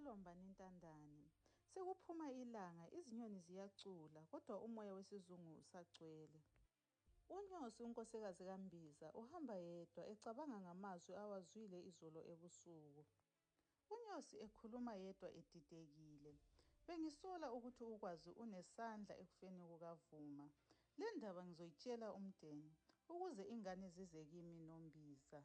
Lombani ntandane, sekuphuma ilanga, izinyoni ziyacula, kodwa umoya wesizungu usagcwele. Unyosi unkosikazi kaMbiza uhamba yedwa ecabanga ngamazwi awazwile izolo ebusuku. Unyosi ekhuluma yedwa edidekile. Bengisola ukuthi ukwazi unesandla ekufeni kukaVuma. Le ndaba ngizoyitshela umndeni ukuze ingane zize kimi noMbiza.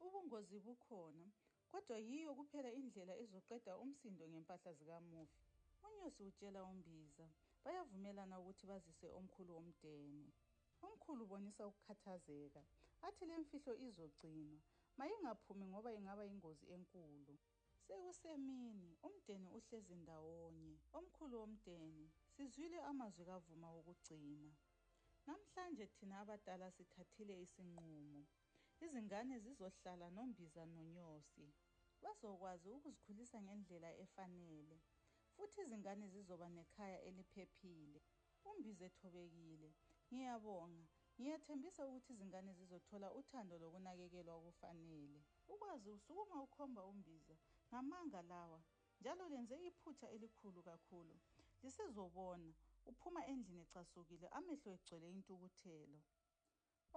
Ubungozi bukhona, kodwa yiyo kuphela indlela ezoqeda umsindo ngempahla zikamufi. Unyosi utshela uMbiza bayavumelana ukuthi bazise omkhulu womndeni. Omkhulu ubonisa ukukhathazeka, athi le mfihlo izogcinwa, mayingaphumi ngoba ingaba ingozi enkulu. Sekusemini, umndeni uhlezi ndawonye. Omkhulu womndeni, sizwile amazwi kaVuma wokugcina. Namhlanje thina abadala sithathile isinqumo. Izingane zizohlala noMbiza noNyosi. Bazokwazi ukuzikhulisa ngendlela efanele, futhi izingane zizoba nekhaya eliphephile. uMbiza ethobekile, ngiyabonga. Ngiyathembisa ukuthi izingane zizothola uthando lokunakekelwa okufanele. Ukwazi usukuma ukhomba uMbiza ngamanga lawa, njalo lenze iphutha elikhulu kakhulu. Lisezobona uphuma endlini ecasukile, amehlo egcwele intukuthelo.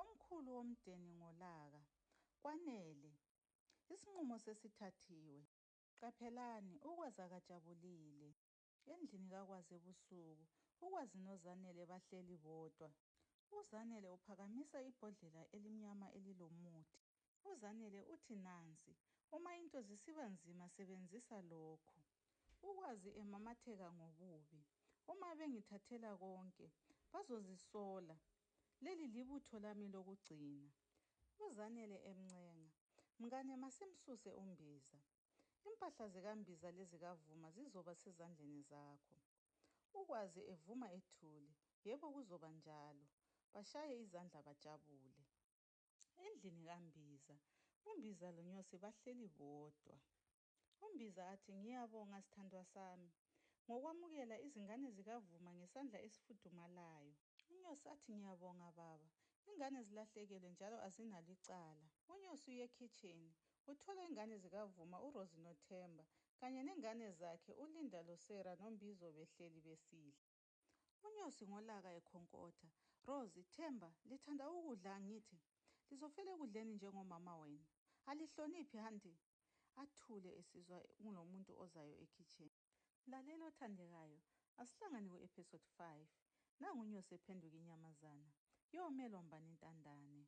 Omkhulu womndeni ngolaka, kwanele. Isinqumo sesithathiwe. Qaphelani, ukwazi akajabulile. Endlini kakwazi ebusuku, ukwazi noZanele bahleli bodwa. uZanele uphakamisa ibhodlela elimnyama elilomuthi. uZanele uthi nansi, uma into zisiba nzima sebenzisa lokhu. Ukwazi emamatheka ngobubi. Uma bengithathela konke, bazozisola. Leli libutho lami lokugcina. uZanele emncenga, mngane masimsuse uMbiza. Impahla zikaMbiza lezikaVuma zizoba sezandleni zakho. Ukwazi evuma ethule, yebo kuzoba njalo. Bashaye izandla bajabule. Endlini kaMbiza, uMbiza loNyosi bahleli bodwa. uMbiza athi, ngiyabonga sithandwa sami ngokwamukela izingane zikaVuma ngesandla esifudumalayo. uNyosi athi, ngiyabonga baba, ingane zilahlekelwe njalo azinalo icala. uNyosi uye ekhitshini, uthola ingane zikaVuma, uRozi noThemba, kanye nengane zakhe uLinda loSera noMbizo behleli besidla. uNyosi ngolaka ekhonkotha, Rozi, Themba, lithanda ukudla angithi? Lizofela ekudleni njengomama wena. Alihloniphi hanti? Athule esizwa kunomuntu ozayo ekhitshini. Lalela othandekayo, asihlangane ku-episode 5. Nangu uNyosi ephenduka inyamazana. Yome Lombani ntandane.